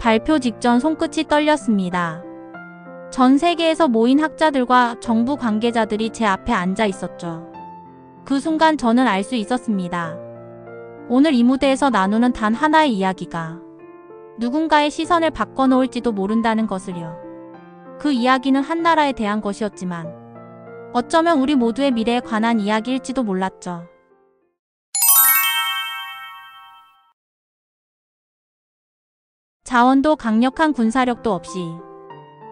발표 직전 손끝이 떨렸습니다. 전 세계에서 모인 학자들과 정부 관계자들이 제 앞에 앉아 있었죠. 그 순간 저는 알 수 있었습니다. 오늘 이 무대에서 나누는 단 하나의 이야기가 누군가의 시선을 바꿔놓을지도 모른다는 것을요. 그 이야기는 한 나라에 대한 것이었지만 어쩌면 우리 모두의 미래에 관한 이야기일지도 몰랐죠. 자원도 강력한 군사력도 없이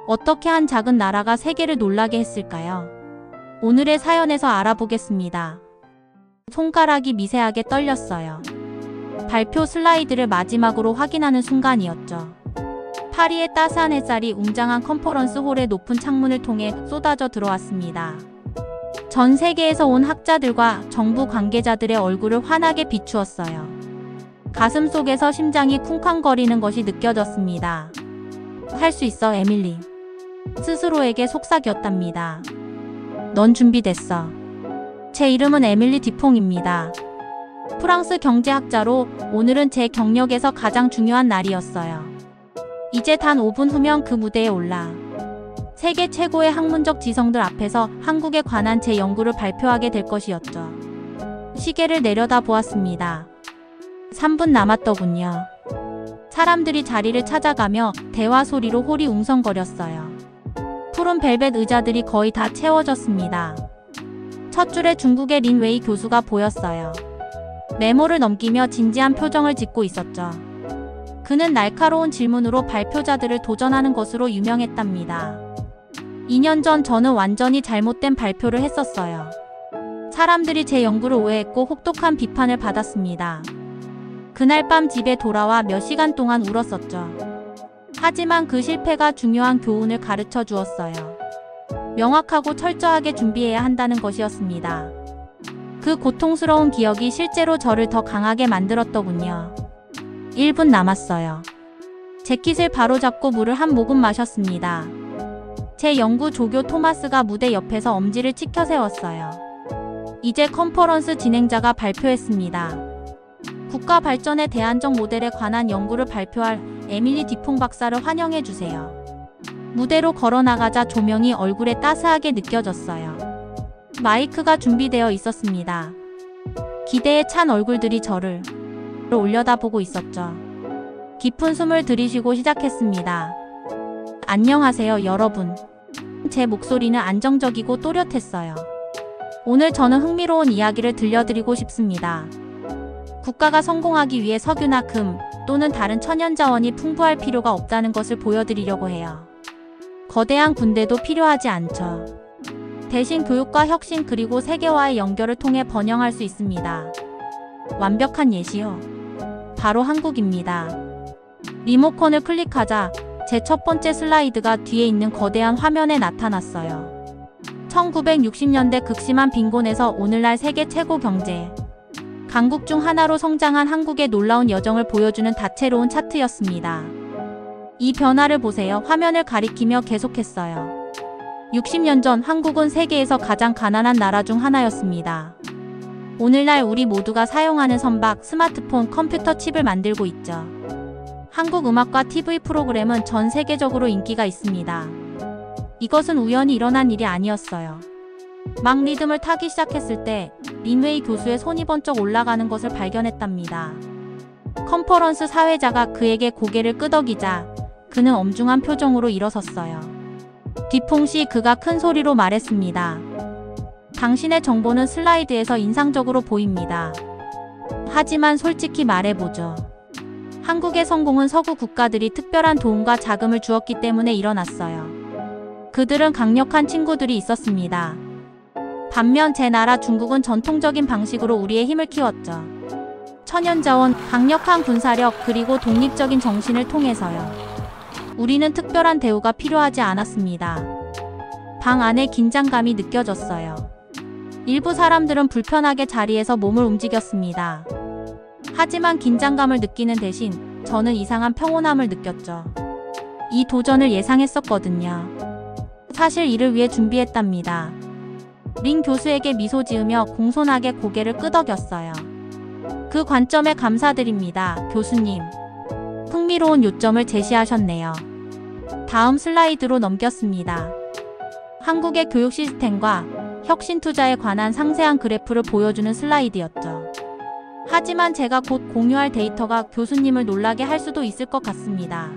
어떻게 한 작은 나라가 세계를 놀라게 했을까요? 오늘의 사연에서 알아보겠습니다. 손가락이 미세하게 떨렸어요. 발표 슬라이드를 마지막으로 확인하는 순간이었죠. 파리의 따스한 햇살이 웅장한 컨퍼런스 홀의 높은 창문을 통해 쏟아져 들어왔습니다. 전 세계에서 온 학자들과 정부 관계자들의 얼굴을 환하게 비추었어요. 가슴 속에서 심장이 쿵쾅거리는 것이 느껴졌습니다. 할 수 있어, 에밀리. 스스로에게 속삭였답니다. 넌 준비됐어. 제 이름은 에밀리 디퐁입니다. 프랑스 경제학자로 오늘은 제 경력에서 가장 중요한 날이었어요. 이제 단 5분 후면 그 무대에 올라 세계 최고의 학문적 지성들 앞에서 한국에 관한 제 연구를 발표하게 될 것이었죠. 시계를 내려다 보았습니다. 3분 남았더군요. 사람들이 자리를 찾아가며 대화 소리로 홀이 웅성거렸어요. 푸른 벨벳 의자들이 거의 다 채워졌습니다. 첫 줄에 중국의 린웨이 교수가 보였어요. 메모를 넘기며 진지한 표정을 짓고 있었죠. 그는 날카로운 질문으로 발표자들을 도전하는 것으로 유명했답니다. 2년 전 저는 완전히 잘못된 발표를 했었어요. 사람들이 제 연구를 오해했고 혹독한 비판을 받았습니다. 그날 밤 집에 돌아와 몇 시간 동안 울었었죠. 하지만 그 실패가 중요한 교훈을 가르쳐 주었어요. 명확하고 철저하게 준비해야 한다는 것이었습니다. 그 고통스러운 기억이 실제로 저를 더 강하게 만들었더군요. 1분 남았어요. 재킷을 바로잡고 물을 한 모금 마셨습니다. 제 연구 조교 토마스가 무대 옆에서 엄지를 치켜 세웠어요. 이제 컨퍼런스 진행자가 발표했습니다. 국가 발전의 대안적 모델에 관한 연구를 발표할 에밀리 디퐁 박사를 환영해 주세요. 무대로 걸어나가자 조명이 얼굴에 따스하게 느껴졌어요. 마이크가 준비되어 있었습니다. 기대에 찬 얼굴들이 저를 올려다보고 있었죠. 깊은 숨을 들이쉬고 시작했습니다. 안녕하세요, 여러분. 제 목소리는 안정적이고 또렷했어요. 오늘 저는 흥미로운 이야기를 들려드리고 싶습니다. 국가가 성공하기 위해 석유나 금 또는 다른 천연자원이 풍부할 필요가 없다는 것을 보여드리려고 해요. 거대한 군대도 필요하지 않죠. 대신 교육과 혁신 그리고 세계와의 연결을 통해 번영할 수 있습니다. 완벽한 예시요. 바로 한국입니다. 리모컨을 클릭하자 제 첫 번째 슬라이드가 뒤에 있는 거대한 화면에 나타났어요. 1960년대 극심한 빈곤에서 오늘날 세계 최고 경제 강국 중 하나로 성장한 한국의 놀라운 여정을 보여주는 다채로운 차트였습니다. 이 변화를 보세요. 화면을 가리키며 계속했어요. 60년 전 한국은 세계에서 가장 가난한 나라 중 하나였습니다. 오늘날 우리 모두가 사용하는 선박, 스마트폰, 컴퓨터 칩을 만들고 있죠. 한국 음악과 TV 프로그램은 전 세계적으로 인기가 있습니다. 이것은 우연히 일어난 일이 아니었어요. 막 리듬을 타기 시작했을 때 린웨이 교수의 손이 번쩍 올라가는 것을 발견했답니다. 컨퍼런스 사회자가 그에게 고개를 끄덕이자 그는 엄중한 표정으로 일어섰어요. 디퐁 씨, 그가 큰 소리로 말했습니다. 당신의 정보는 슬라이드에서 인상적으로 보입니다. 하지만 솔직히 말해보죠. 한국의 성공은 서구 국가들이 특별한 도움과 자금을 주었기 때문에 일어났어요. 그들은 강력한 친구들이 있었습니다. 반면 제 나라 중국은 전통적인 방식으로 우리의 힘을 키웠죠. 천연자원, 강력한 군사력, 그리고 독립적인 정신을 통해서요. 우리는 특별한 대우가 필요하지 않았습니다. 방 안에 긴장감이 느껴졌어요. 일부 사람들은 불편하게 자리에서 몸을 움직였습니다. 하지만 긴장감을 느끼는 대신 저는 이상한 평온함을 느꼈죠. 이 도전을 예상했었거든요. 사실 이를 위해 준비했답니다. 린 교수에게 미소 지으며 공손하게 고개를 끄덕였어요. 그 관점에 감사드립니다, 교수님. 흥미로운 요점을 제시하셨네요. 다음 슬라이드로 넘겼습니다. 한국의 교육 시스템과 혁신 투자에 관한 상세한 그래프를 보여주는 슬라이드였죠. 하지만 제가 곧 공유할 데이터가 교수님을 놀라게 할 수도 있을 것 같습니다.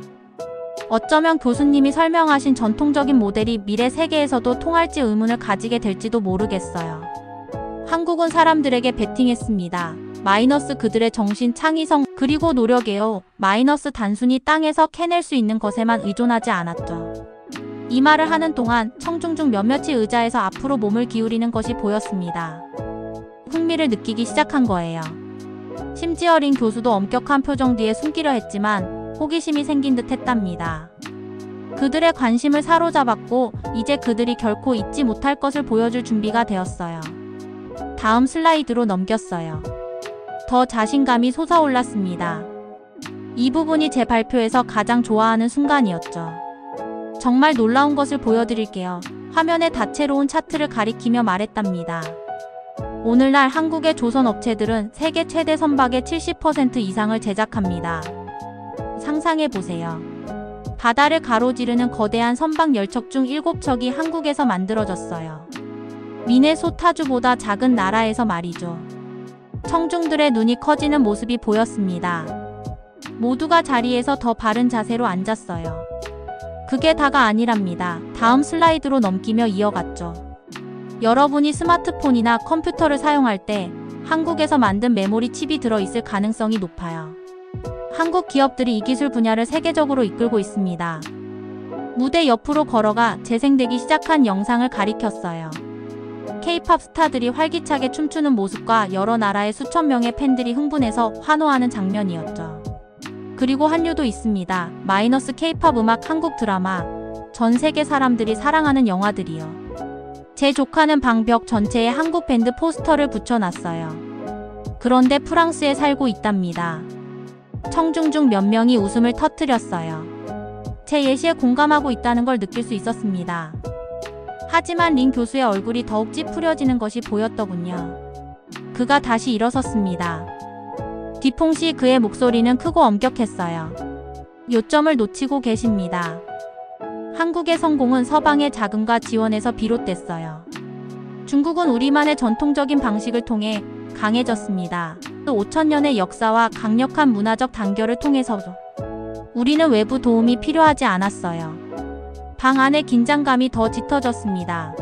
어쩌면 교수님이 설명하신 전통적인 모델이 미래 세계에서도 통할지 의문을 가지게 될지도 모르겠어요. 한국은 사람들에게 베팅했습니다. 마이너스 그들의 정신, 창의성, 그리고 노력에요. 마이너스 단순히 땅에서 캐낼 수 있는 것에만 의존하지 않았죠. 이 말을 하는 동안 청중 중 몇몇이 의자에서 앞으로 몸을 기울이는 것이 보였습니다. 흥미를 느끼기 시작한 거예요. 심지어 린 교수도 엄격한 표정 뒤에 숨기려 했지만 호기심이 생긴 듯 했답니다. 그들의 관심을 사로잡았고 이제 그들이 결코 잊지 못할 것을 보여줄 준비가 되었어요. 다음 슬라이드로 넘겼어요. 더 자신감이 솟아올랐습니다. 이 부분이 제 발표에서 가장 좋아하는 순간이었죠. 정말 놀라운 것을 보여드릴게요. 화면에 다채로운 차트를 가리키며 말했답니다. 오늘날 한국의 조선 업체들은 세계 최대 선박의 70% 이상을 제작합니다. 상상해보세요. 바다를 가로지르는 거대한 선박 10척 중 7척이 한국에서 만들어졌어요. 미네소타주보다 작은 나라에서 말이죠. 청중들의 눈이 커지는 모습이 보였습니다. 모두가 자리에서 더 바른 자세로 앉았어요. 그게 다가 아니랍니다. 다음 슬라이드로 넘기며 이어갔죠. 여러분이 스마트폰이나 컴퓨터를 사용할 때 한국에서 만든 메모리 칩이 들어있을 가능성이 높아요. 한국 기업들이 이 기술 분야를 세계적으로 이끌고 있습니다. 무대 옆으로 걸어가 재생되기 시작한 영상을 가리켰어요. K-팝 스타들이 활기차게 춤추는 모습과 여러 나라의 수천 명의 팬들이 흥분해서 환호하는 장면이었죠. 그리고 한류도 있습니다. 마이너스 K-팝 음악, 한국 드라마, 전 세계 사람들이 사랑하는 영화들이요. 제 조카는 방벽 전체에 한국 밴드 포스터를 붙여놨어요. 그런데 프랑스에 살고 있답니다. 청중 중 몇 명이 웃음을 터뜨렸어요. 제 예시에 공감하고 있다는 걸 느낄 수 있었습니다. 하지만 린 교수의 얼굴이 더욱 찌푸려지는 것이 보였더군요. 그가 다시 일어섰습니다. 뒤통시 그의 목소리는 크고 엄격했어요. 요점을 놓치고 계십니다. 한국의 성공은 서방의 자금과 지원에서 비롯됐어요. 중국은 우리만의 전통적인 방식을 통해 강해졌습니다. 5천년의 역사와 강력한 문화적 단결을 통해서죠. 우리는 외부 도움이 필요하지 않았어요. 방 안의 긴장감이 더 짙어졌습니다.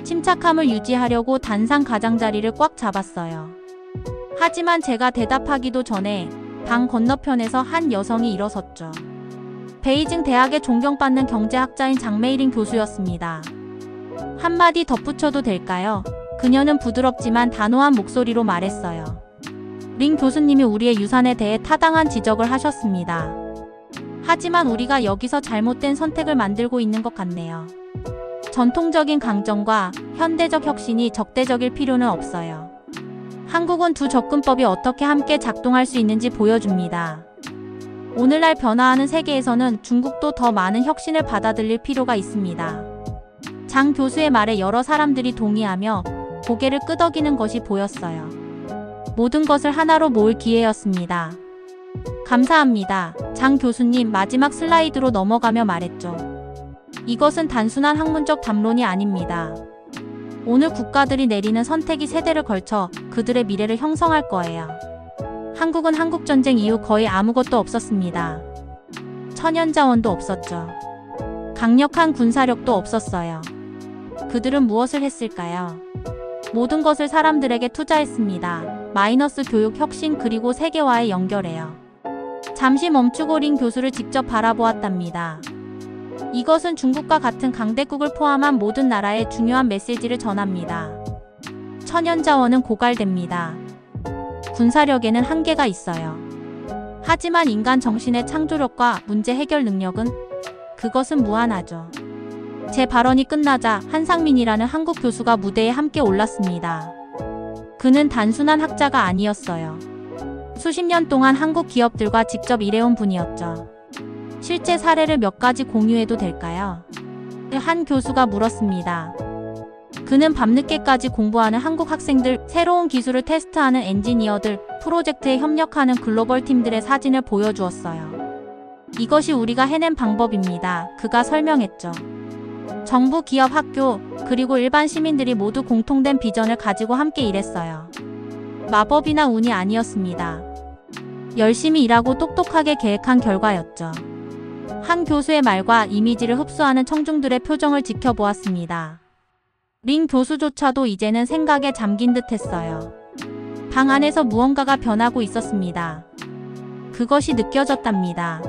침착함을 유지하려고 단상 가장자리를 꽉 잡았어요. 하지만 제가 대답하기도 전에 방 건너편에서 한 여성이 일어섰죠. 베이징 대학에 존경받는 경제학자인 장메이린 교수였습니다. 한마디 덧붙여도 될까요? 그녀는 부드럽지만 단호한 목소리로 말했어요. 린 교수님이 우리의 유산에 대해 타당한 지적을 하셨습니다. 하지만 우리가 여기서 잘못된 선택을 만들고 있는 것 같네요. 전통적인 강점과 현대적 혁신이 적대적일 필요는 없어요. 한국은 두 접근법이 어떻게 함께 작동할 수 있는지 보여줍니다. 오늘날 변화하는 세계에서는 중국도 더 많은 혁신을 받아들일 필요가 있습니다. 장 교수의 말에 여러 사람들이 동의하며 고개를 끄덕이는 것이 보였어요. 모든 것을 하나로 모을 기회였습니다. 감사합니다. 장 교수님 마지막 슬라이드로 넘어가며 말했죠. 이것은 단순한 학문적 담론이 아닙니다. 오늘 국가들이 내리는 선택이 세대를 걸쳐 그들의 미래를 형성할 거예요. 한국은 한국전쟁 이후 거의 아무것도 없었습니다. 천연자원도 없었죠. 강력한 군사력도 없었어요. 그들은 무엇을 했을까요? 모든 것을 사람들에게 투자했습니다. 마이너스 교육, 혁신, 그리고 세계와의 연결해요. 잠시 멈추고 린 교수를 직접 바라보았답니다. 이것은 중국과 같은 강대국을 포함한 모든 나라에 중요한 메시지를 전합니다. 천연자원은 고갈됩니다. 군사력에는 한계가 있어요. 하지만 인간 정신의 창조력과 문제 해결 능력은 그것은 무한하죠. 제 발언이 끝나자 한상민이라는 한국 교수가 무대에 함께 올랐습니다. 그는 단순한 학자가 아니었어요. 수십 년 동안 한국 기업들과 직접 일해온 분이었죠. 실제 사례를 몇 가지 공유해도 될까요? 한 교수가 물었습니다. 그는 밤늦게까지 공부하는 한국 학생들, 새로운 기술을 테스트하는 엔지니어들, 프로젝트에 협력하는 글로벌 팀들의 사진을 보여주었어요. 이것이 우리가 해낸 방법입니다. 그가 설명했죠. 정부, 기업, 학교, 그리고 일반 시민들이 모두 공통된 비전을 가지고 함께 일했어요. 마법이나 운이 아니었습니다. 열심히 일하고 똑똑하게 계획한 결과였죠. 한 교수의 말과 이미지를 흡수하는 청중들의 표정을 지켜보았습니다. 린 교수조차도 이제는 생각에 잠긴 듯 했어요. 방 안에서 무언가가 변하고 있었습니다. 그것이 느껴졌답니다.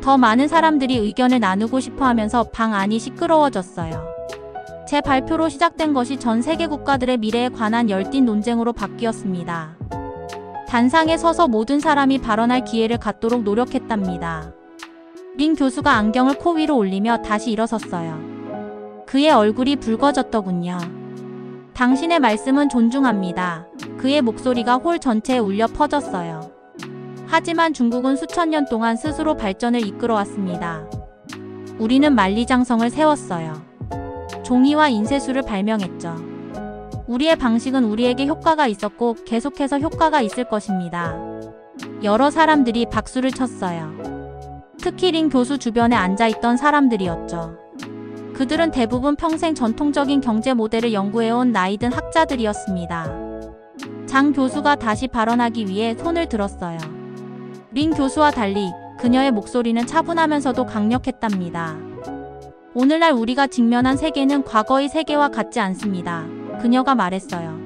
더 많은 사람들이 의견을 나누고 싶어 하면서 방 안이 시끄러워졌어요. 제 발표로 시작된 것이 전 세계 국가들의 미래에 관한 열띤 논쟁으로 바뀌었습니다. 단상에 서서 모든 사람이 발언할 기회를 갖도록 노력했답니다. 린 교수가 안경을 코 위로 올리며 다시 일어섰어요. 그의 얼굴이 붉어졌더군요. 당신의 말씀은 존중합니다. 그의 목소리가 홀 전체에 울려 퍼졌어요. 하지만 중국은 수천 년 동안 스스로 발전을 이끌어왔습니다. 우리는 만리장성을 세웠어요. 종이와 인쇄술을 발명했죠. 우리의 방식은 우리에게 효과가 있었고 계속해서 효과가 있을 것입니다. 여러 사람들이 박수를 쳤어요. 특히 린 교수 주변에 앉아있던 사람들이었죠. 그들은 대부분 평생 전통적인 경제 모델을 연구해온 나이든 학자들이었습니다. 장 교수가 다시 발언하기 위해 손을 들었어요. 린 교수와 달리 그녀의 목소리는 차분하면서도 강력했답니다. 오늘날 우리가 직면한 세계는 과거의 세계와 같지 않습니다. 그녀가 말했어요.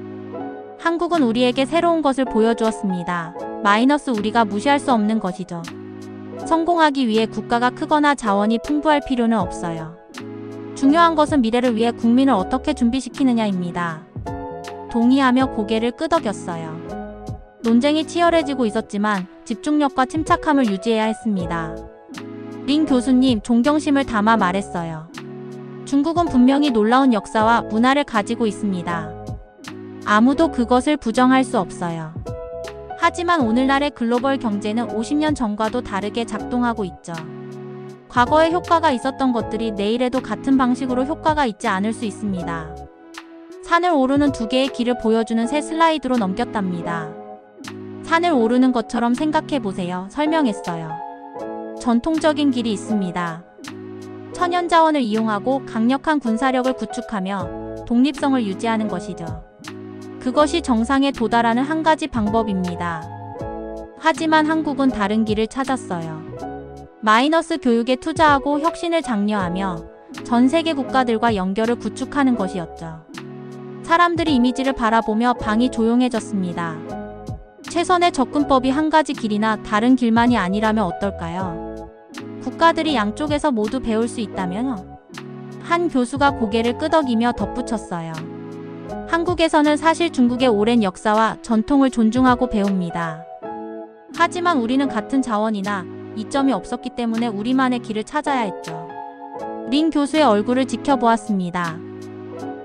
한국은 우리에게 새로운 것을 보여주었습니다. 마이너스 우리가 무시할 수 없는 것이죠. 성공하기 위해 국가가 크거나 자원이 풍부할 필요는 없어요. 중요한 것은 미래를 위해 국민을 어떻게 준비시키느냐입니다. 동의하며 고개를 끄덕였어요. 논쟁이 치열해지고 있었지만 집중력과 침착함을 유지해야 했습니다. 린 교수님, 존경심을 담아 말했어요. 중국은 분명히 놀라운 역사와 문화를 가지고 있습니다. 아무도 그것을 부정할 수 없어요. 하지만 오늘날의 글로벌 경제는 50년 전과도 다르게 작동하고 있죠. 과거에 효과가 있었던 것들이 내일에도 같은 방식으로 효과가 있지 않을 수 있습니다. 산을 오르는 두 개의 길을 보여주는 새 슬라이드로 넘겼답니다. 산을 오르는 것처럼 생각해 보세요. 설명했어요. 전통적인 길이 있습니다. 천연자원을 이용하고 강력한 군사력을 구축하며 독립성을 유지하는 것이죠. 그것이 정상에 도달하는 한 가지 방법입니다. 하지만 한국은 다른 길을 찾았어요. 마이너스 교육에 투자하고 혁신을 장려하며 전 세계 국가들과 연결을 구축하는 것이었죠. 사람들이 이미지를 바라보며 방이 조용해졌습니다. 최선의 접근법이 한 가지 길이나 다른 길만이 아니라면 어떨까요? 국가들이 양쪽에서 모두 배울 수 있다면요? 한 교수가 고개를 끄덕이며 덧붙였어요. 한국에서는 사실 중국의 오랜 역사와 전통을 존중하고 배웁니다. 하지만 우리는 같은 자원이나 이점이 없었기 때문에 우리만의 길을 찾아야 했죠. 린 교수의 얼굴을 지켜보았습니다.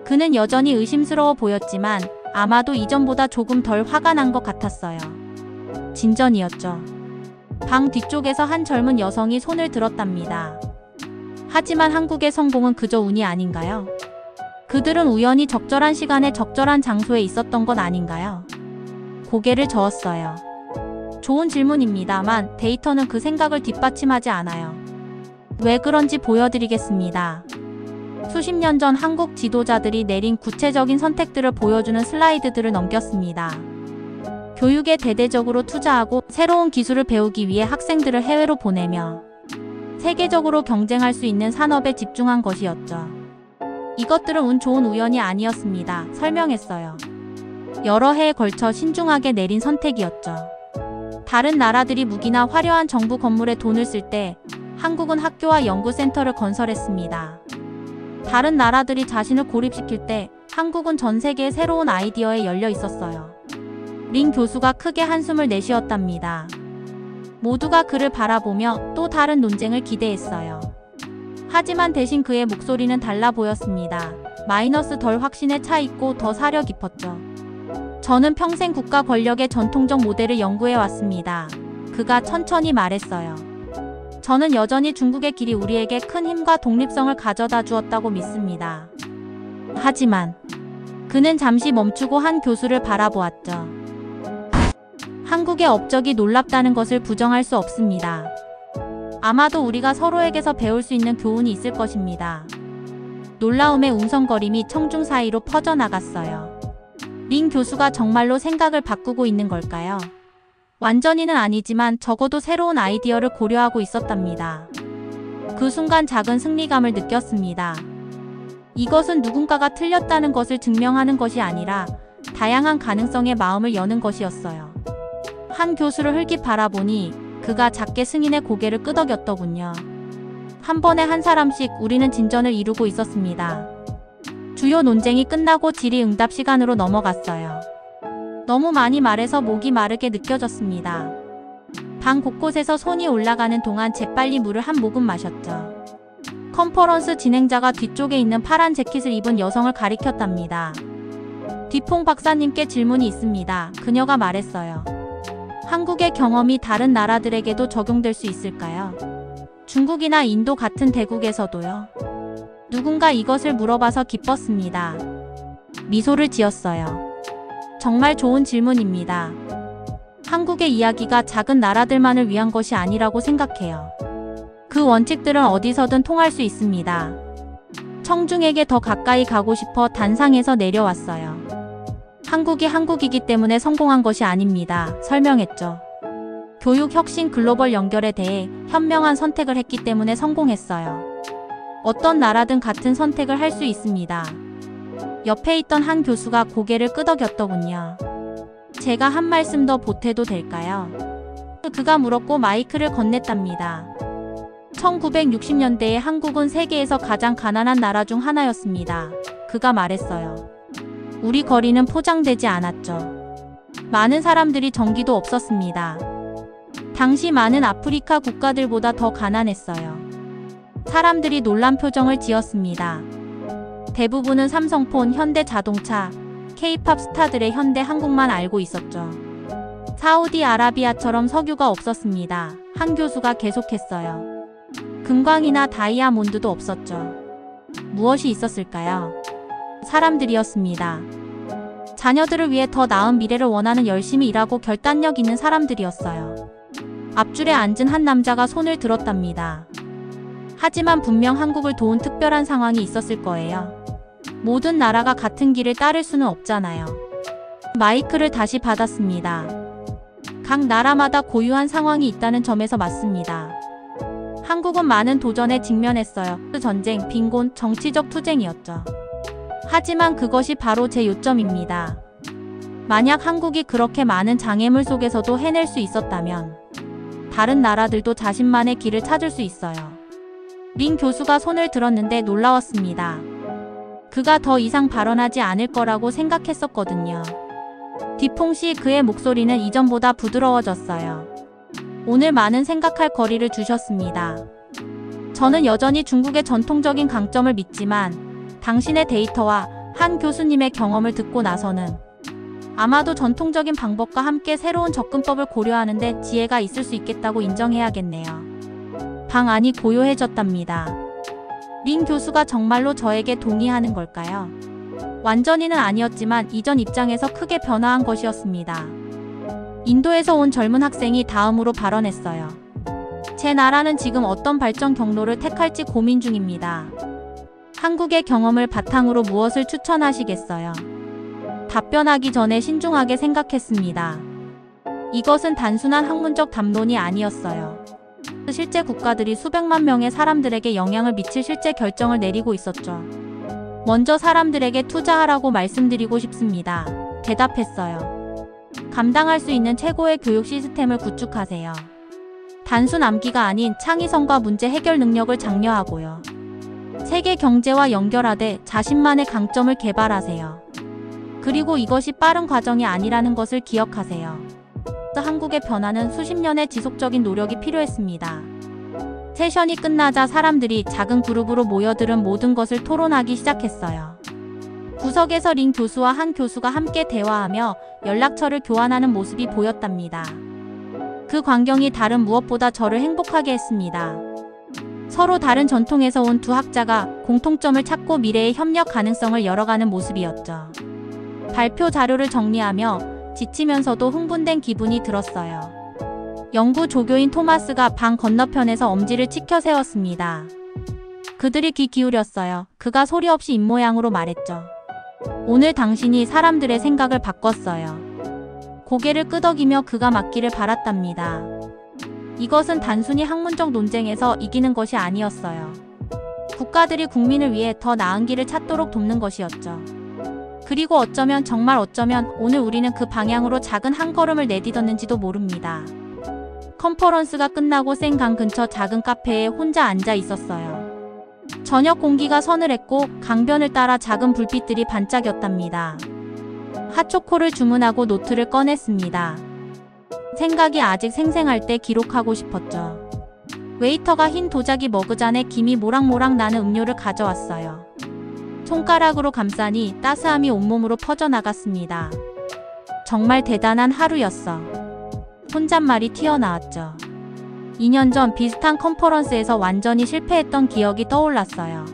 그는 여전히 의심스러워 보였지만 아마도 이전보다 조금 덜 화가 난 것 같았어요. 진전이었죠. 방 뒤쪽에서 한 젊은 여성이 손을 들었답니다. 하지만 한국의 성공은 그저 운이 아닌가요? 그들은 우연히 적절한 시간에 적절한 장소에 있었던 것 아닌가요? 고개를 저었어요. 좋은 질문입니다만 데이터는 그 생각을 뒷받침하지 않아요. 왜 그런지 보여드리겠습니다. 수십 년 전 한국 지도자들이 내린 구체적인 선택들을 보여주는 슬라이드들을 넘겼습니다. 교육에 대대적으로 투자하고 새로운 기술을 배우기 위해 학생들을 해외로 보내며 세계적으로 경쟁할 수 있는 산업에 집중한 것이었죠. 이것들은 운 좋은 우연이 아니었습니다. 설명했어요. 여러 해에 걸쳐 신중하게 내린 선택이었죠. 다른 나라들이 무기나 화려한 정부 건물에 돈을 쓸 때 한국은 학교와 연구센터를 건설했습니다. 다른 나라들이 자신을 고립시킬 때 한국은 전 세계의 새로운 아이디어에 열려 있었어요. 린 교수가 크게 한숨을 내쉬었답니다. 모두가 그를 바라보며 또 다른 논쟁을 기대했어요. 하지만 대신 그의 목소리는 달라 보였습니다. 마이너스 덜 확신에 차 있고 더 사려 깊었죠. 저는 평생 국가 권력의 전통적 모델을 연구해 왔습니다. 그가 천천히 말했어요. 저는 여전히 중국의 길이 우리에게 큰 힘과 독립성을 가져다 주었다고 믿습니다. 하지만 그는 잠시 멈추고 한 교수를 바라보았죠. 한국의 업적이 놀랍다는 것을 부정할 수 없습니다. 아마도 우리가 서로에게서 배울 수 있는 교훈이 있을 것입니다. 놀라움의 웅성거림이 청중 사이로 퍼져나갔어요. 린 교수가 정말로 생각을 바꾸고 있는 걸까요? 완전히는 아니지만 적어도 새로운 아이디어를 고려하고 있었답니다. 그 순간 작은 승리감을 느꼈습니다. 이것은 누군가가 틀렸다는 것을 증명하는 것이 아니라 다양한 가능성에 마음을 여는 것이었어요. 한 교수를 흘낏 바라보니 그가 작게 승인의 고개를 끄덕였더군요. 한 번에 한 사람씩 우리는 진전을 이루고 있었습니다. 주요 논쟁이 끝나고 질의응답 시간으로 넘어갔어요. 너무 많이 말해서 목이 마르게 느껴졌습니다. 방 곳곳에서 손이 올라가는 동안 재빨리 물을 한 모금 마셨죠. 컨퍼런스 진행자가 뒤쪽에 있는 파란 재킷을 입은 여성을 가리켰답니다. 디퐁 박사님께 질문이 있습니다. 그녀가 말했어요. 한국의 경험이 다른 나라들에게도 적용될 수 있을까요? 중국이나 인도 같은 대국에서도요? 누군가 이것을 물어봐서 기뻤습니다. 미소를 지었어요. 정말 좋은 질문입니다. 한국의 이야기가 작은 나라들만을 위한 것이 아니라고 생각해요. 그 원칙들은 어디서든 통할 수 있습니다. 청중에게 더 가까이 가고 싶어 단상에서 내려왔어요. 한국이 한국이기 때문에 성공한 것이 아닙니다. 설명했죠. 교육 혁신 글로벌 연결에 대해 현명한 선택을 했기 때문에 성공했어요. 어떤 나라든 같은 선택을 할 수 있습니다. 옆에 있던 한 교수가 고개를 끄덕였더군요. 제가 한 말씀 더 보태도 될까요? 그가 물었고 마이크를 건넸답니다. 1960년대에 한국은 세계에서 가장 가난한 나라 중 하나였습니다. 그가 말했어요. 우리 거리는 포장되지 않았죠. 많은 사람들이 전기도 없었습니다. 당시 많은 아프리카 국가들보다 더 가난했어요. 사람들이 놀란 표정을 지었습니다. 대부분은 삼성폰, 현대자동차, K-팝 스타들의 현대한국만 알고 있었죠. 사우디아라비아처럼 석유가 없었습니다. 한 교수가 계속했어요. 금광이나 다이아몬드도 없었죠. 무엇이 있었을까요? 사람들이었습니다. 자녀들을 위해 더 나은 미래를 원하는 열심히 일하고 결단력 있는 사람들이었어요. 앞줄에 앉은 한 남자가 손을 들었답니다. 하지만 분명 한국을 도운 특별한 상황이 있었을 거예요. 모든 나라가 같은 길을 따를 수는 없잖아요. 마이크를 다시 받았습니다. 각 나라마다 고유한 상황이 있다는 점에서 맞습니다. 한국은 많은 도전에 직면했어요. 전쟁, 빈곤, 정치적 투쟁이었죠. 하지만 그것이 바로 제 요점입니다. 만약 한국이 그렇게 많은 장애물 속에서도 해낼 수 있었다면 다른 나라들도 자신만의 길을 찾을 수 있어요. 린 교수가 손을 들었는데 놀라웠습니다. 그가 더 이상 발언하지 않을 거라고 생각했었거든요. 디퐁 씨 그의 목소리는 이전보다 부드러워졌어요. 오늘 많은 생각할 거리를 주셨습니다. 저는 여전히 중국의 전통적인 강점을 믿지만 당신의 데이터와 한 교수님의 경험을 듣고 나서는 아마도 전통적인 방법과 함께 새로운 접근법을 고려하는데 지혜가 있을 수 있겠다고 인정해야겠네요. 방 안이 고요해졌답니다. 린 교수가 정말로 저에게 동의하는 걸까요? 완전히는 아니었지만 이전 입장에서 크게 변화한 것이었습니다. 인도에서 온 젊은 학생이 다음으로 발언했어요. 제 나라는 지금 어떤 발전 경로를 택할지 고민 중입니다. 한국의 경험을 바탕으로 무엇을 추천하시겠어요? 답변하기 전에 신중하게 생각했습니다. 이것은 단순한 학문적 담론이 아니었어요. 실제 국가들이 수백만 명의 사람들에게 영향을 미칠 실제 결정을 내리고 있었죠. 먼저 사람들에게 투자하라고 말씀드리고 싶습니다. 대답했어요. 감당할 수 있는 최고의 교육 시스템을 구축하세요. 단순 암기가 아닌 창의성과 문제 해결 능력을 장려하고요. 세계 경제와 연결하되 자신만의 강점을 개발하세요. 그리고 이것이 빠른 과정이 아니라는 것을 기억하세요. 한국의 변화는 수십 년의 지속적인 노력이 필요했습니다. 세션이 끝나자 사람들이 작은 그룹으로 모여들은 모든 것을 토론하기 시작했어요. 구석에서 린 교수와 한 교수가 함께 대화하며 연락처를 교환하는 모습이 보였답니다. 그 광경이 다른 무엇보다 저를 행복하게 했습니다. 서로 다른 전통에서 온 두 학자가 공통점을 찾고 미래의 협력 가능성을 열어가는 모습이었죠. 발표 자료를 정리하며 지치면서도 흥분된 기분이 들었어요. 연구 조교인 토마스가 방 건너편에서 엄지를 치켜 세웠습니다. 그들이 귀 기울였어요. 그가 소리 없이 입모양으로 말했죠. 오늘 당신이 사람들의 생각을 바꿨어요. 고개를 끄덕이며 그가 맞기를 바랐답니다. 이것은 단순히 학문적 논쟁에서 이기는 것이 아니었어요. 국가들이 국민을 위해 더 나은 길을 찾도록 돕는 것이었죠. 그리고 어쩌면 정말 어쩌면 오늘 우리는 그 방향으로 작은 한 걸음을 내딛었는지도 모릅니다. 컨퍼런스가 끝나고 센강 근처 작은 카페에 혼자 앉아 있었어요. 저녁 공기가 서늘했고 강변을 따라 작은 불빛들이 반짝였답니다. 핫초코를 주문하고 노트를 꺼냈습니다. 생각이 아직 생생할 때 기록하고 싶었죠. 웨이터가 흰 도자기 머그잔에 김이 모락모락 나는 음료를 가져왔어요. 손가락으로 감싸니 따스함이 온몸으로 퍼져나갔습니다. 정말 대단한 하루였어. 혼잣말이 튀어나왔죠. 2년 전 비슷한 컨퍼런스에서 완전히 실패했던 기억이 떠올랐어요.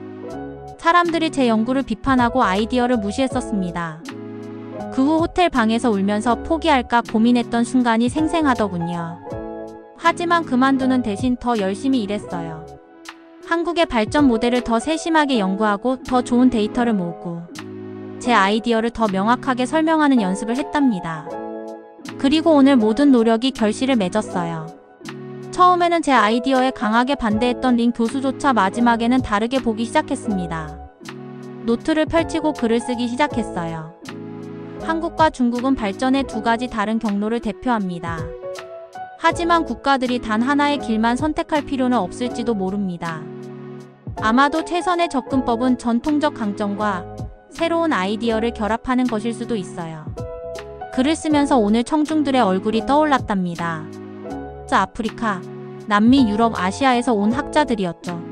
사람들이 제 연구를 비판하고 아이디어를 무시했었습니다. 그 후 호텔 방에서 울면서 포기할까 고민했던 순간이 생생하더군요. 하지만 그만두는 대신 더 열심히 일했어요. 한국의 발전 모델을 더 세심하게 연구하고 더 좋은 데이터를 모으고 제 아이디어를 더 명확하게 설명하는 연습을 했답니다. 그리고 오늘 모든 노력이 결실을 맺었어요. 처음에는 제 아이디어에 강하게 반대했던 린 교수조차 마지막에는 다르게 보기 시작했습니다. 노트를 펼치고 글을 쓰기 시작했어요. 한국과 중국은 발전의 두 가지 다른 경로를 대표합니다. 하지만 국가들이 단 하나의 길만 선택할 필요는 없을지도 모릅니다. 아마도 최선의 접근법은 전통적 강점과 새로운 아이디어를 결합하는 것일 수도 있어요. 글을 쓰면서 오늘 청중들의 얼굴이 떠올랐답니다. 아프리카, 남미, 유럽, 아시아에서 온 학자들이었죠.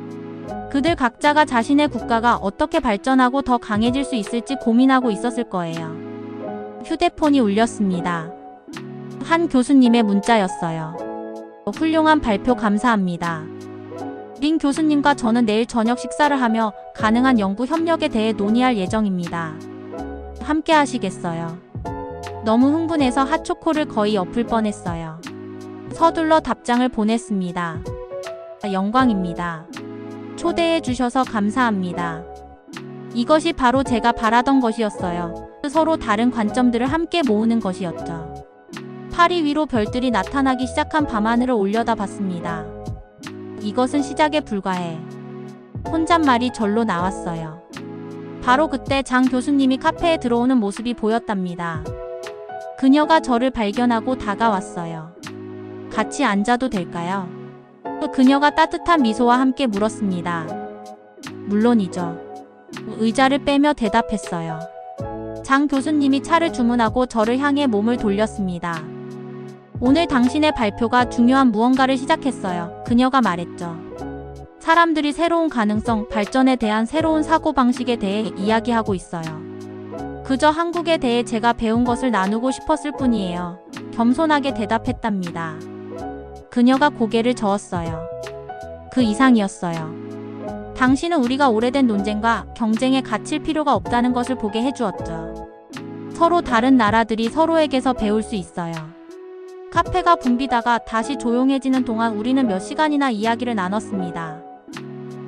그들 각자가 자신의 국가가 어떻게 발전하고 더 강해질 수 있을지 고민하고 있었을 거예요. 휴대폰이 울렸습니다. 한 교수님의 문자였어요. 훌륭한 발표 감사합니다. 린 교수님과 저는 내일 저녁 식사를 하며 가능한 연구 협력에 대해 논의할 예정입니다. 함께 하시겠어요? 너무 흥분해서 핫초코를 거의 엎을 뻔했어요. 서둘러 답장을 보냈습니다. 영광입니다. 초대해 주셔서 감사합니다. 이것이 바로 제가 바라던 것이었어요. 서로 다른 관점들을 함께 모으는 것이었죠. 파리 위로 별들이 나타나기 시작한 밤하늘을 올려다봤습니다. 이것은 시작에 불과해. 혼잣말이 절로 나왔어요. 바로 그때 장 교수님이 카페에 들어오는 모습이 보였답니다. 그녀가 저를 발견하고 다가왔어요. 같이 앉아도 될까요? 그녀가 따뜻한 미소와 함께 물었습니다. 물론이죠. 의자를 빼며 대답했어요. 장 교수님이 차를 주문하고 저를 향해 몸을 돌렸습니다. 오늘 당신의 발표가 중요한 무언가를 시작했어요. 그녀가 말했죠. 사람들이 새로운 가능성, 발전에 대한 새로운 사고방식에 대해 이야기하고 있어요. 그저 한국에 대해 제가 배운 것을 나누고 싶었을 뿐이에요. 겸손하게 대답했답니다. 그녀가 고개를 저었어요. 그 이상이었어요. 당신은 우리가 오래된 논쟁과 경쟁에 갇힐 필요가 없다는 것을 보게 해주었죠. 서로 다른 나라들이 서로에게서 배울 수 있어요. 카페가 붐비다가 다시 조용해지는 동안 우리는 몇 시간이나 이야기를 나눴습니다.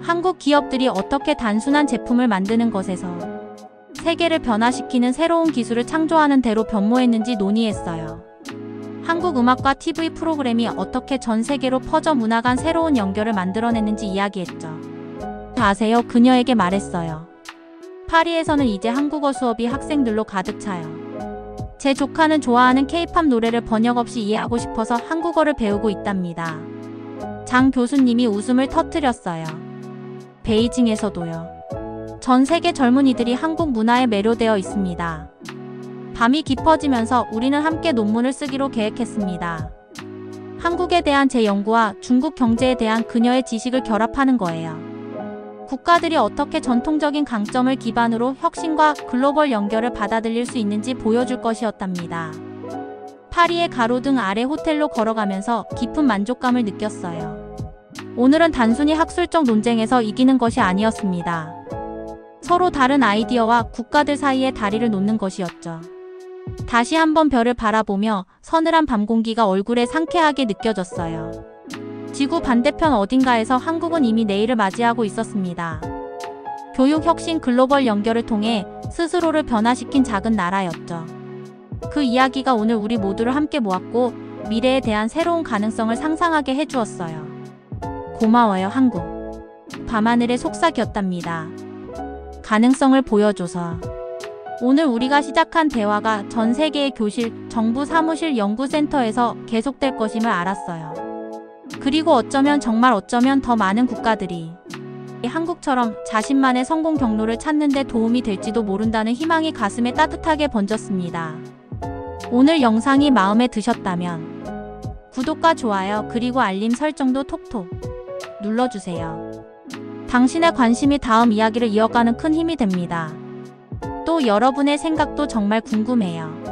한국 기업들이 어떻게 단순한 제품을 만드는 것에서 세계를 변화시키는 새로운 기술을 창조하는 대로 변모했는지 논의했어요. 한국 음악과 TV 프로그램이 어떻게 전 세계로 퍼져 문화 간 새로운 연결을 만들어냈는지 이야기했죠. 아세요? 그녀에게 말했어요. 파리에서는 이제 한국어 수업이 학생들로 가득 차요. 제 조카는 좋아하는 K-팝 노래를 번역 없이 이해하고 싶어서 한국어를 배우고 있답니다. 장 교수님이 웃음을 터뜨렸어요. 베이징에서도요. 전 세계 젊은이들이 한국 문화에 매료되어 있습니다. 밤이 깊어지면서 우리는 함께 논문을 쓰기로 계획했습니다. 한국에 대한 제 연구와 중국 경제에 대한 그녀의 지식을 결합하는 거예요. 국가들이 어떻게 전통적인 강점을 기반으로 혁신과 글로벌 연결을 받아들일 수 있는지 보여줄 것이었답니다. 파리의 가로등 아래 호텔로 걸어가면서 깊은 만족감을 느꼈어요. 오늘은 단순히 학술적 논쟁에서 이기는 것이 아니었습니다. 서로 다른 아이디어와 국가들 사이에 다리를 놓는 것이었죠. 다시 한번 별을 바라보며 서늘한 밤 공기가 얼굴에 상쾌하게 느껴졌어요. 지구 반대편 어딘가에서 한국은 이미 내일을 맞이하고 있었습니다. 교육 혁신 글로벌 연결을 통해 스스로를 변화시킨 작은 나라였죠. 그 이야기가 오늘 우리 모두를 함께 모았고 미래에 대한 새로운 가능성을 상상하게 해주었어요. 고마워요, 한국. 밤하늘의 속삭였답니다. 가능성을 보여줘서. 오늘 우리가 시작한 대화가 전 세계의 교실, 정부 사무실, 연구센터에서 계속될 것임을 알았어요. 그리고 어쩌면 정말 어쩌면 더 많은 국가들이 한국처럼 자신만의 성공 경로를 찾는 데 도움이 될지도 모른다는 희망이 가슴에 따뜻하게 번졌습니다. 오늘 영상이 마음에 드셨다면 구독과 좋아요 그리고 알림 설정도 톡톡 눌러주세요. 당신의 관심이 다음 이야기를 이어가는 큰 힘이 됩니다. 또 여러분의 생각도 정말 궁금해요.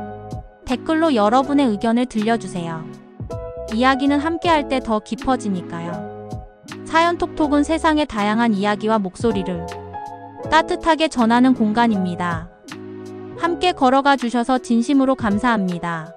댓글로 여러분의 의견을 들려주세요. 이야기는 함께할 때 더 깊어지니까요. 사연 톡톡은 세상의 다양한 이야기와 목소리를 따뜻하게 전하는 공간입니다. 함께 걸어가 주셔서 진심으로 감사합니다.